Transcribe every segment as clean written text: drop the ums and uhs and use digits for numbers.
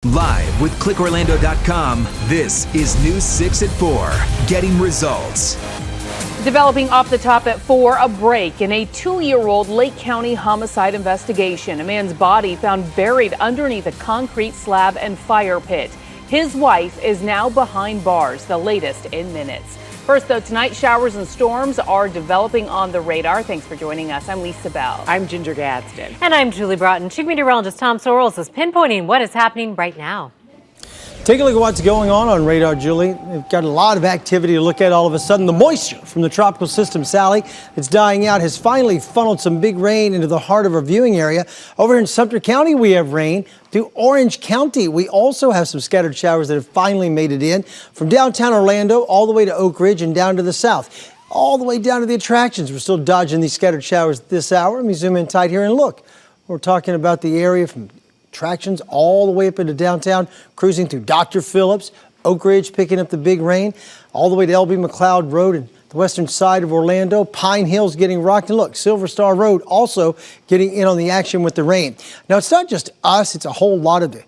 Live with clickorlando.com, this is News 6 at 4, getting results. Developing off the top at 4, a break in a 2-year-old Lake County homicide investigation. A man's body found buried underneath a concrete slab and fire pit. His wife is now behind bars, the latest in minutes. First, though, tonight showers and storms are developing on the radar. Thanks for joining us. I'm Lisa Bell. I'm Ginger Gadsden. And I'm Julie Broughton. Chief Meteorologist Tom Sorrells is pinpointing what is happening right now. Take a look at what's going on radar, Julie. We've got a lot of activity to look at all of a sudden. The moisture from the tropical system, Sally, it's dying out, has finally funneled some big rain into the heart of our viewing area. Over here in Sumter County, we have rain. To Orange County, we also have some scattered showers that have finally made it in. From downtown Orlando all the way to Oak Ridge and down to the south. All the way down to the attractions. We're still dodging these scattered showers this hour. Let me zoom in tight here and look. We're talking about the area from attractions all the way up into downtown, cruising through Dr. Phillips, Oak Ridge picking up the big rain, all the way to L.B. McLeod Road and the western side of Orlando. Pine Hills getting rocked. And look, Silver Star Road also getting in on the action with the rain. Now, it's not just us. It's a whole lot of the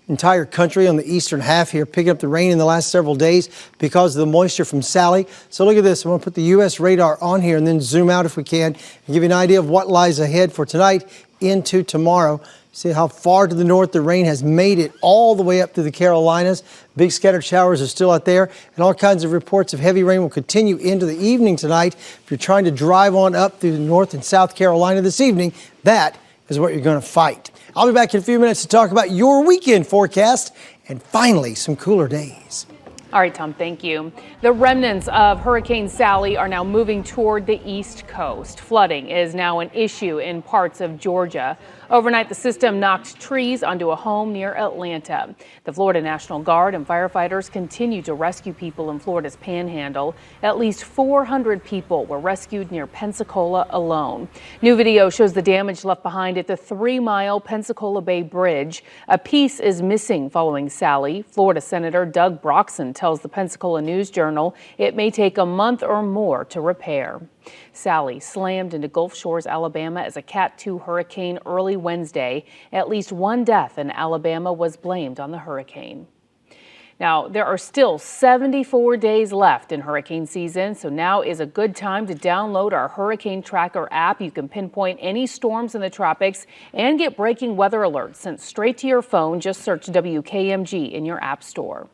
entire country on the eastern half here picking up the rain in the last several days because of the moisture from Sally. So look at this. I'm going to put the U.S. radar on here and then zoom out if we can and give you an idea of what lies ahead for tonight into tomorrow. See how far to the north the rain has made it all the way up to the Carolinas. Big scattered showers are still out there, and all kinds of reports of heavy rain will continue into the evening tonight. If you're trying to drive on up through the North and South Carolina this evening, that is what you're going to fight. I'll be back in a few minutes to talk about your weekend forecast and finally some cooler days. All right, Tom, thank you. The remnants of Hurricane Sally are now moving toward the East Coast. Flooding is now an issue in parts of Georgia. Overnight, the system knocked trees onto a home near Atlanta. The Florida National Guard and firefighters continue to rescue people in Florida's Panhandle. At least 400 people were rescued near Pensacola alone. New video shows the damage left behind at the 3-mile Pensacola Bay Bridge. A piece is missing following Sally. Florida Senator Doug Broxson tells the Pensacola News-Journal it may take a month or more to repair. Sally slammed into Gulf Shores, Alabama as a Cat 2 hurricane early Wednesday. At least one death in Alabama was blamed on the hurricane. Now, there are still 74 days left in hurricane season, so now is a good time to download our Hurricane Tracker app. You can pinpoint any storms in the tropics and get breaking weather alerts sent straight to your phone. Just search WKMG in your app store.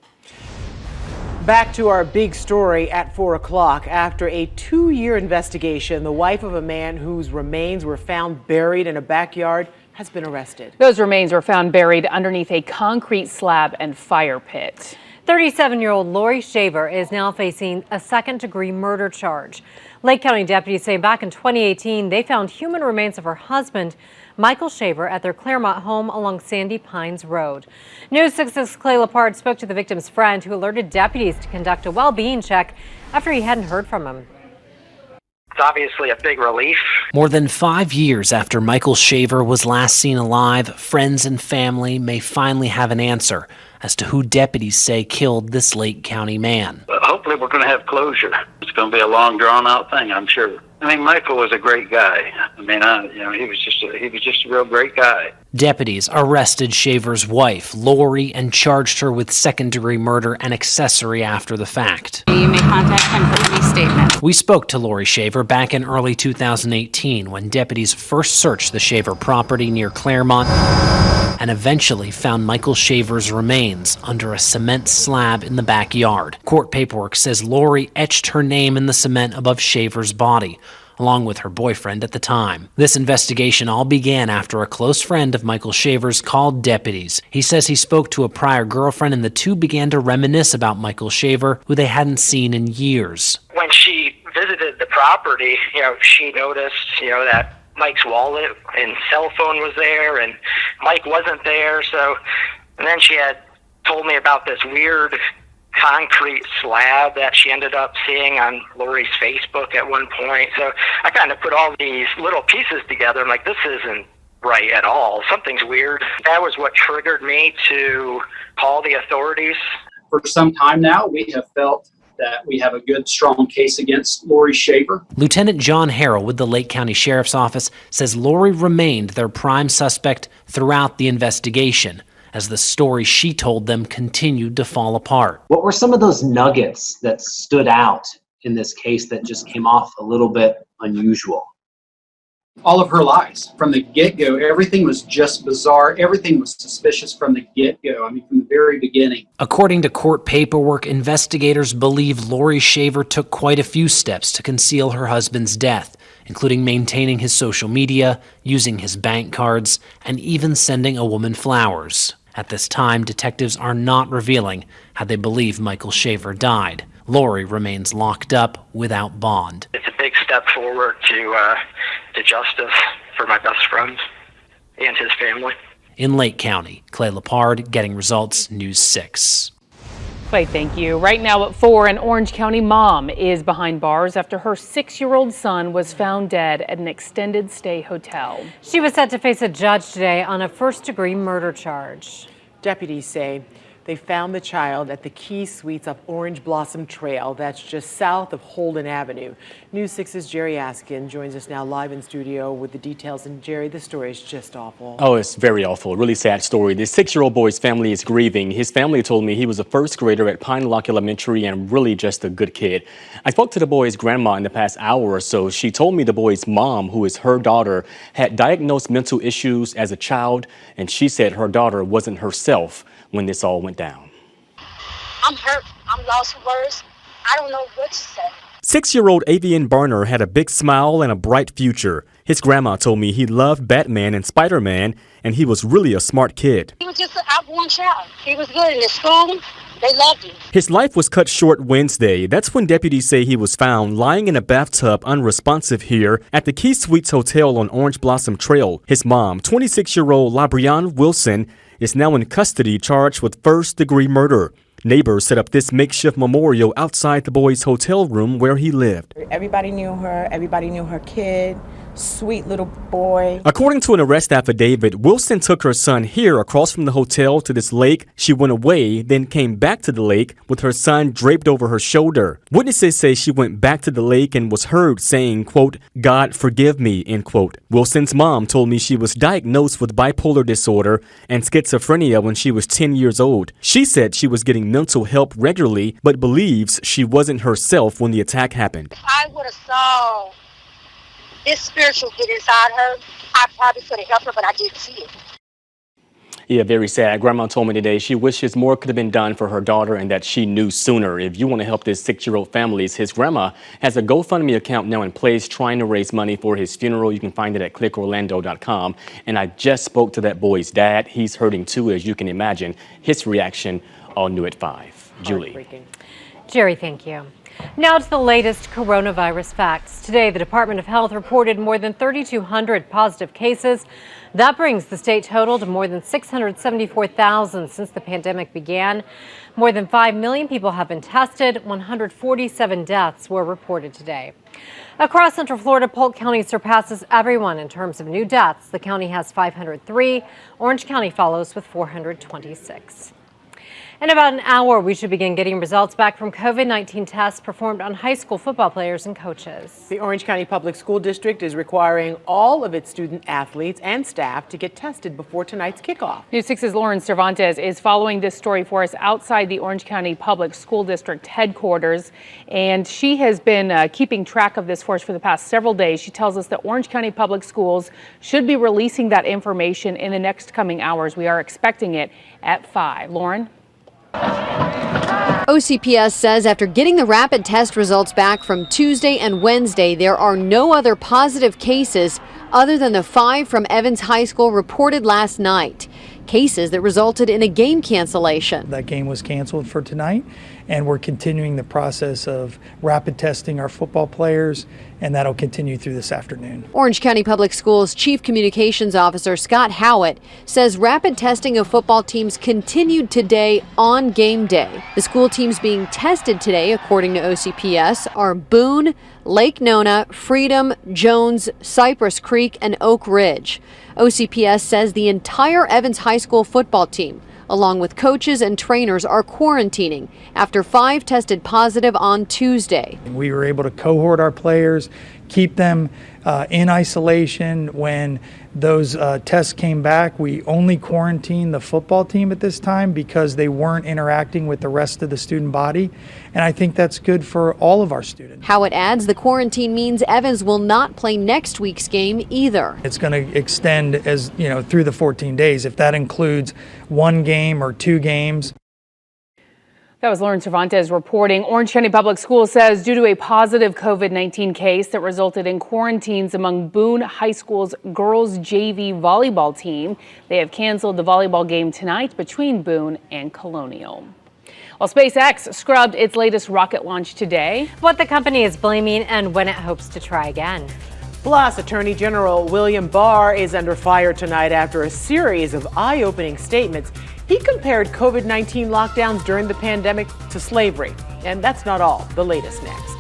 Back to our big story at 4 o'clock. After a 2-year investigation, the wife of a man whose remains were found buried in a backyard has been arrested. Those remains were found buried underneath a concrete slab and fire pit. 37-year-old Lori Shaver is now facing a second-degree murder charge. Lake County deputies say back in 2018, they found human remains of her husband, Michael Shaver, at their Claremont home along Sandy Pines Road. News 6's Clay Lepard spoke to the victim's friend, who alerted deputies to conduct a well-being check after he hadn't heard from him. It's obviously a big relief. More than 5 years after Michael Shaver was last seen alive, friends and family may finally have an answer as to who deputies say killed this Lake County man. Hopefully we're going to have closure. It's going to be a long, drawn-out thing, I'm sure. I mean, Michael was a great guy. I mean, he was just a real great guy. Deputies arrested Shaver's wife, Lori, and charged her with second-degree murder and accessory after the fact. You may contact him for any statement. We spoke to Lori Shaver back in early 2018 when deputies first searched the Shaver property near Claremont and eventually found Michael Shaver's remains under a cement slab in the backyard. Court paperwork says Lori etched her name in the cement above Shaver's body, along with her boyfriend at the time. This investigation all began after a close friend of Michael Shaver's called deputies. He says he spoke to a prior girlfriend and the two began to reminisce about Michael Shaver, who they hadn't seen in years. When she visited the property, she noticed, that Mike's wallet and cell phone was there and Mike wasn't there. And then she had told me about this weird concrete slab that she ended up seeing on Lori's Facebook at one point. So I kind of put all these little pieces together. I'm like, this isn't right at all. Something's weird. That was what triggered me to call the authorities. For some time now, we have felt that we have a good, strong case against Lori Shaver. Lieutenant John Harrell with the Lake County Sheriff's Office says Lori remained their prime suspect throughout the investigation, as the story she told them continued to fall apart. What were some of those nuggets that stood out in this case that just came off a little bit unusual? All of her lies from the get-go. Everything was just bizarre. Everything was suspicious from the get-go. I mean, from the very beginning. According to court paperwork, investigators believe Lori Shaver took quite a few steps to conceal her husband's death, including maintaining his social media, using his bank cards, and even sending a woman flowers. At this time, detectives are not revealing how they believe Michael Shaver died. Lori remains locked up without bond. It's a big step forward to justice for my best friend and his family. In Lake County, Clay Lepard, Getting Results, News 6. Clay, thank you. Right now at 4, an Orange County mom is behind bars after her 6-year-old son was found dead at an extended stay hotel. She was set to face a judge today on a first-degree murder charge. Deputies say they found the child at the Key Suites up Orange Blossom Trail. That's just south of Holden Avenue. News 6's Jerry Askin joins us now live in studio with the details. And Jerry, this story is just awful. Oh, it's very awful. Really sad story. This 6-year-old boy's family is grieving. His family told me he was a first grader at Pine Lock Elementary and really just a good kid. I spoke to the boy's grandma in the past hour or so. She told me the boy's mom, who is her daughter, had diagnosed mental issues as a child, and she said her daughter wasn't herself when this all went down. I'm hurt. I'm lost for words. I don't know what to say. 6-year-old Avian Burner had a big smile and a bright future. His grandma told me he loved Batman and Spider-Man, and he was really a smart kid. He was just an outgoing child. He was good in his school. They loved him. His life was cut short Wednesday. That's when deputies say he was found lying in a bathtub unresponsive here at the Key Suites Hotel on Orange Blossom Trail. His mom, 26-year-old LaBrianne Wilson, is now in custody charged with first-degree murder. Neighbors set up this makeshift memorial outside the boy's hotel room where he lived. Everybody knew her. Everybody knew her kid. Sweet little boy. According to an arrest affidavit, Wilson took her son here across from the hotel to this lake. She went away, then came back to the lake with her son draped over her shoulder. Witnesses say she went back to the lake and was heard saying, quote, "God forgive me," end quote. Wilson's mom told me she was diagnosed with bipolar disorder and schizophrenia when she was 10 years old. She said she was getting mental help regularly, but believes she wasn't herself when the attack happened. If I would have saw this spiritual get inside her, I probably could have helped her, but I didn't see it. Yeah, very sad. Grandma told me today she wishes more could have been done for her daughter and that she knew sooner. If you want to help this 6-year-old family, his grandma has a GoFundMe account now in place trying to raise money for his funeral. You can find it at clickorlando.com. And I just spoke to that boy's dad. He's hurting too, as you can imagine. His reaction, all new at 5. Julie. Jerry, thank you. Now to the latest coronavirus facts. Today, the Department of Health reported more than 3,200 positive cases. That brings the state total to more than 674,000 since the pandemic began. More than 5 million people have been tested. 147 deaths were reported today. Across Central Florida, Polk County surpasses everyone in terms of new deaths. The county has 503. Orange County follows with 426. In about an hour, we should begin getting results back from COVID-19 tests performed on high school football players and coaches. The Orange County Public School District is requiring all of its student athletes and staff to get tested before tonight's kickoff. News 6's Lauren Cervantes is following this story for us outside the Orange County Public School District headquarters, and she has been keeping track of this for us for the past several days. She tells us that Orange County Public Schools should be releasing that information in the next coming hours. We are expecting it at 5. Lauren? OCPS says after getting the rapid test results back from Tuesday and Wednesday, there are no other positive cases other than the 5 from Evans High School reported last night. Cases that resulted in a game cancellation. That game was canceled for tonight, and we're continuing the process of rapid testing our football players, and that'll continue through this afternoon. Orange County Public Schools Chief Communications Officer Scott Howitt says rapid testing of football teams continued today on game day. The school teams being tested today, according to OCPS, are Boone, Lake Nona, Freedom, Jones, Cypress Creek, and Oak Ridge. OCPS says the entire Evans High School football team, along with coaches and trainers, are quarantining after 5 tested positive on Tuesday. We were able to cohort our players, keep them in isolation. When those tests came back, we only quarantined the football team at this time because they weren't interacting with the rest of the student body. And I think that's good for all of our students. Howitt adds the quarantine means Evans will not play next week's game either. It's going to extend through the 14 days, if that includes one game or two games. That was Lauren Cervantes reporting. Orange County Public Schools says due to a positive COVID-19 case that resulted in quarantines among Boone High School's girls JV volleyball team, they have canceled the volleyball game tonight between Boone and Colonial. Well, SpaceX scrubbed its latest rocket launch today. What the company is blaming and when it hopes to try again. Plus, Attorney General William Barr is under fire tonight after a series of eye-opening statements. He compared COVID-19 lockdowns during the pandemic to slavery. And that's not all. The latest next.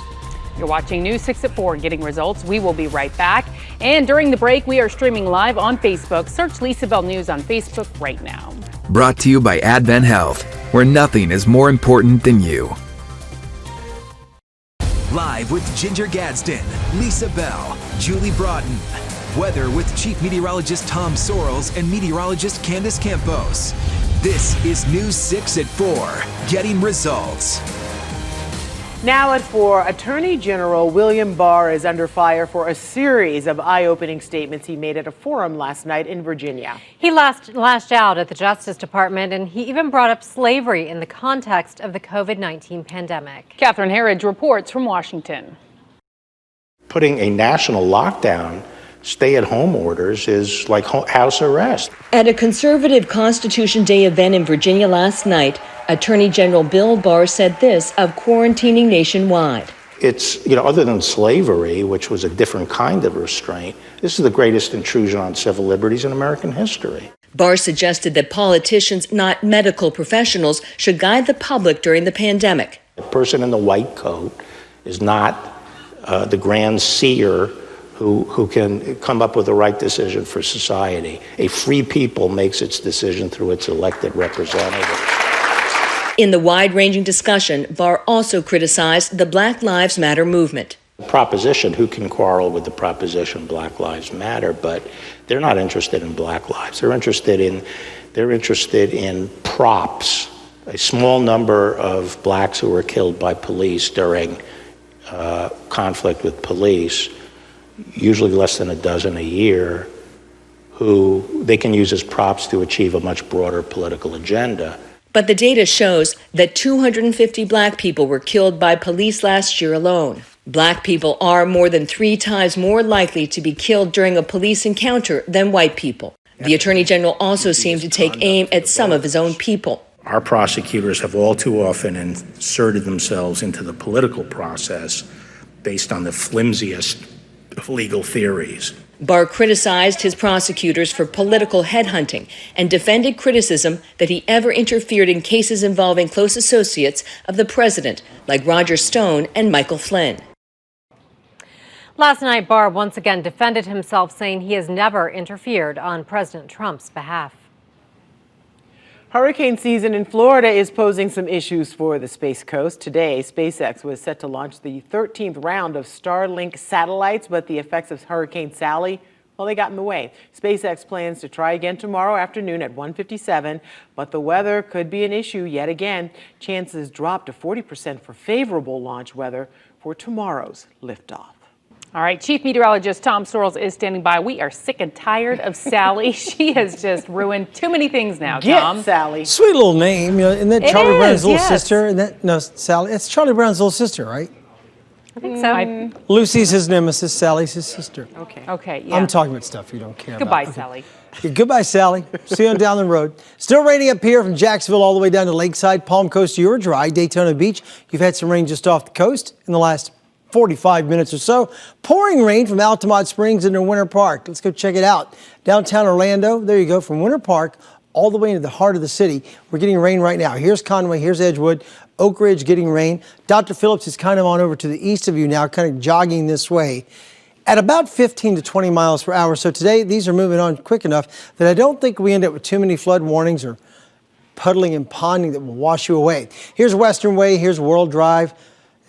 You're watching News 6 at 4, Getting Results. We will be right back. And during the break, we are streaming live on Facebook. Search Lisa Bell News on Facebook right now. Brought to you by Advent Health, where nothing is more important than you. Live with Ginger Gadsden, Lisa Bell, Julie Broughton. Weather with Chief Meteorologist Tom Sorrells and Meteorologist Candace Campos. This is News 6 at 4, Getting Results. Now at 4, Attorney General William Barr is under fire for a series of eye-opening statements he made at a forum last night in Virginia. He lashed out at the Justice Department, and he even brought up slavery in the context of the COVID-19 pandemic. Catherine Herridge reports from Washington. Putting a national lockdown, stay-at-home orders is like house arrest. At a conservative Constitution Day event in Virginia last night, Attorney General Bill Barr said this of quarantining nationwide. It's, other than slavery, which was a different kind of restraint, this is the greatest intrusion on civil liberties in American history. Barr suggested that politicians, not medical professionals, should guide the public during the pandemic. The person in the white coat is not the grand seer who can come up with the right decision for society. A free people makes its decision through its elected representative. In the wide-ranging discussion, Barr also criticized the Black Lives Matter movement. The proposition, who can quarrel with the proposition Black Lives Matter, but they're not interested in black lives. They're interested in props. A small number of blacks who were killed by police during conflict with police, usually less than a dozen a year, who they can use as props to achieve a much broader political agenda. But the data shows that 250 black people were killed by police last year alone. Black people are more than 3 times more likely to be killed during a police encounter than white people. The Attorney General also seemed to take aim at some of his own people. Our prosecutors have all too often inserted themselves into the political process based on the flimsiest of legal theories. Barr criticized his prosecutors for political headhunting and defended criticism that he ever interfered in cases involving close associates of the president, like Roger Stone and Michael Flynn. Last night, Barr once again defended himself, saying he has never interfered on President Trump's behalf. Hurricane season in Florida is posing some issues for the Space Coast. Today, SpaceX was set to launch the 13th round of Starlink satellites, but the effects of Hurricane Sally, well, they got in the way. SpaceX plans to try again tomorrow afternoon at 1:57, but the weather could be an issue yet again. Chances drop to 40% for favorable launch weather for tomorrow's liftoff. All right, Chief Meteorologist Tom Sorrells is standing by. We are sick and tired of Sally. She has just ruined too many things now, Tom. Get Sally. Sweet little name. Isn't that Charlie Brown's little yes. sister? No, Sally. It's Charlie Brown's little sister, right? I think so. Lucy's his nemesis. Sally's his sister. Okay, yeah. I'm talking about stuff you don't care Goodbye, about. Sally. Yeah, goodbye, Sally. See you on down the road. Still raining up here from Jacksonville all the way down to Lakeside, Palm Coast. You're dry. Daytona Beach. You've had some rain just off the coast in the last 45 minutes or so. Pouring rain from Altamont Springs into Winter Park. Let's go check it out. Downtown Orlando, there you go, from Winter Park all the way into the heart of the city. We're getting rain right now. Here's Conway, here's Edgewood, Oak Ridge getting rain. Dr. Phillips is kind of on over to the east of you now, kind of jogging this way at about 15 to 20 miles per hour. So today, these are moving on quick enough that I don't think we end up with too many flood warnings or puddling and ponding that will wash you away. Here's Western Way, here's World Drive.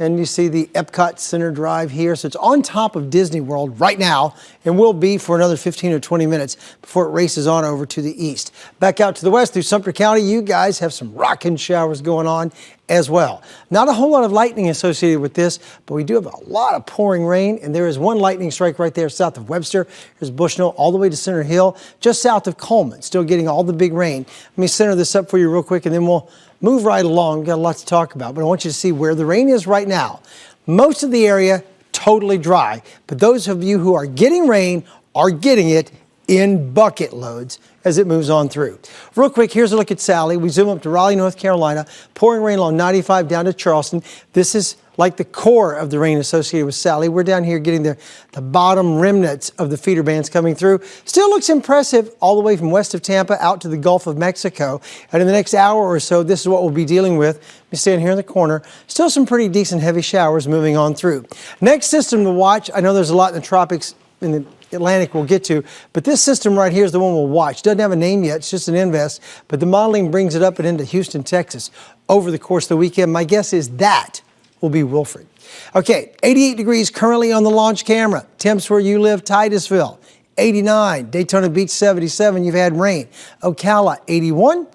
And you see the Epcot Center Drive here. So it's on top of Disney World right now and will be for another 15 or 20 minutes before it races on over to the east. Back out to the west through Sumter County, you guys have some rocking showers going on as well. Not a whole lot of lightning associated with this, but we do have a lot of pouring rain, and there is one lightning strike right there south of Webster. Here's Bushnell all the way to Center Hill, just south of Coleman, still getting all the big rain. Let me center this up for you real quick, and then we'll move right along. We've got a lot to talk about, but I want you to see where the rain is right now. Most of the area totally dry, but those of you who are getting rain are getting it in bucket loads as it moves on through. Real quick, here's a look at Sally. We zoom up to Raleigh, North Carolina, pouring rain along 95 down to Charleston. This is like the core of the rain associated with Sally. We're down here getting the bottom remnants of the feeder bands coming through. Still looks impressive all the way from west of Tampa out to the Gulf of Mexico. And in the next hour or so, this is what we'll be dealing with. Let me stand here in the corner. Still some pretty decent heavy showers moving on through. Next system to watch, I know there's a lot in the tropics in the Atlantic we'll get to, but this system right here is the one we'll watch. Doesn't have a name yet, it's just an invest, but the modeling brings it up and into Houston, Texas over the course of the weekend. My guess is that will be Wilfred. Okay, 88 degrees currently on the launch camera. Temps where you live, Titusville, 89. Daytona Beach, 77. You've had rain. Ocala, 81.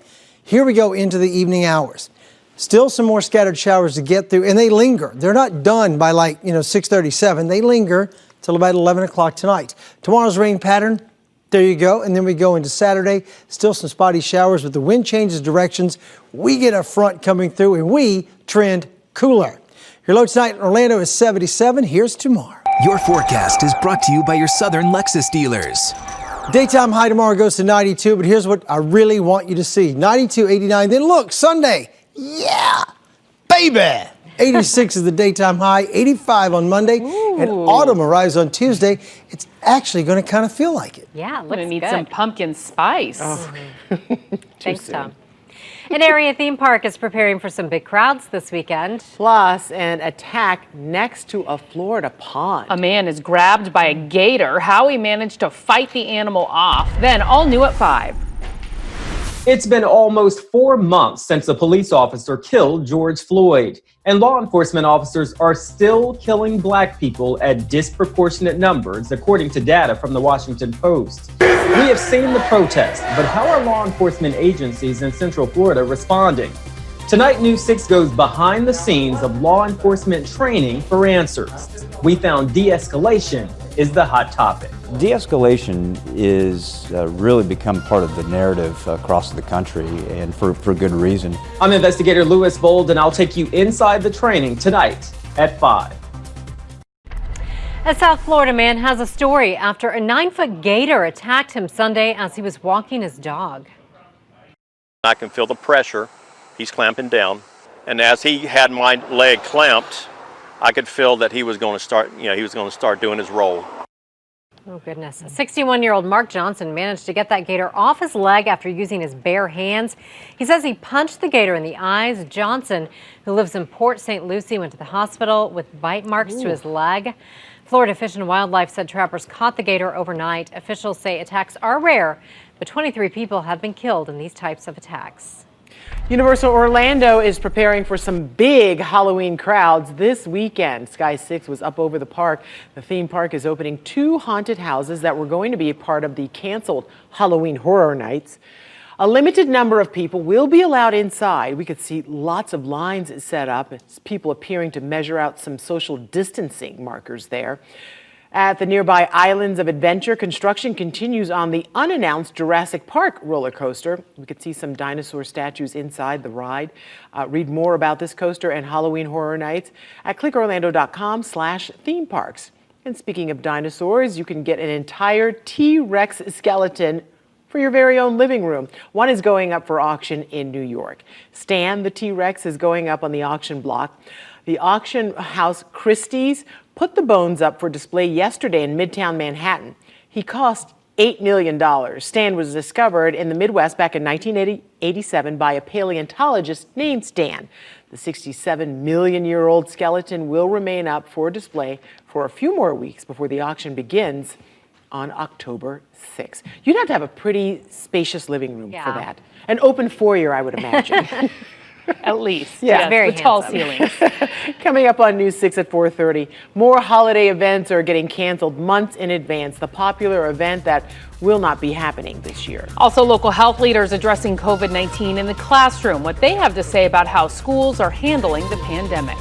Here we go into the evening hours. Still some more scattered showers to get through, and they linger. They're not done by 6:37. They linger till about 11 o'clock tonight. Tomorrow's rain pattern, there you go. And then we go into Saturday. Still some spotty showers, but the wind changes directions. We get a front coming through, and we trend cooler. Your low tonight in Orlando is 77. Here's tomorrow. Your forecast is brought to you by your Southern Lexus dealers. Daytime high tomorrow goes to 92, but here's what I really want you to see. 92, 89. Then look, Sunday. Yeah, baby. 86 is the daytime high, 85 on Monday, and autumn arrives on Tuesday. It's actually going to kind of feel like it. Yeah, I'm going to need some pumpkin spice. Oh. Thanks, Tom. An area theme park is preparing for some big crowds this weekend. Plus, an attack next to a Florida pond. A man is grabbed by a gator. How he managed to fight the animal off. Then, all new at 5. It's been almost 4 months since a police officer killed George Floyd, and law enforcement officers are still killing black people at disproportionate numbers, according to data from the Washington Post. We have seen the protests, but how are law enforcement agencies in Central Florida responding? Tonight, News 6 goes behind the scenes of law enforcement training for answers. We found de-escalation is the hot topic. De-escalation is really become part of the narrative across the country, and for good reason. I'm investigator Lewis Bold, and I'll take you inside the training tonight at 5. A South Florida man has a story after a 9-foot gator attacked him Sunday as he was walking his dog. I can feel the pressure. He's clamping down. And as he had my leg clamped, I could feel that he was going to start doing his roll. Oh, goodness. 61-year-old Mark Johnson managed to get that gator off his leg after using his bare hands. He says he punched the gator in the eyes. Johnson, who lives in Port St. Lucie, went to the hospital with bite marks to his leg. Florida Fish and Wildlife said trappers caught the gator overnight. Officials say attacks are rare, but 23 people have been killed in these types of attacks. Universal Orlando is preparing for some big Halloween crowds this weekend. Sky 6 was up over the park. The theme park is opening 2 haunted houses that were going to be a part of the canceled Halloween Horror Nights. A limited number of people will be allowed inside. We could see lots of lines set up. It's people appearing to measure out some social distancing markers there. At the nearby Islands of Adventure, construction continues on the unannounced Jurassic Park roller coaster. We could see some dinosaur statues inside the ride. Read more about this coaster and Halloween Horror Nights at clickorlando.com/theme parks. And speaking of dinosaurs, you can get an entire T-Rex skeleton for your very own living room. One is going up for auction in New York. Stan the T-Rex is going up on the auction block. The auction house Christie's put the bones up for display yesterday in Midtown Manhattan. He cost $8 million. Stan was discovered in the Midwest back in 1987 by a paleontologist named Stan. The 67-million-year-old skeleton will remain up for display for a few more weeks before the auction begins on October 6th. You'd have to have a pretty spacious living room for that. An open foyer, I would imagine. At least. Yeah, yes, very with tall handsome. ceilings. Coming up on News 6 at 4:30, more holiday events are getting canceled months in advance. The popular event that will not be happening this year. Also, local health leaders addressing COVID-19 in the classroom, what they have to say about how schools are handling the pandemic.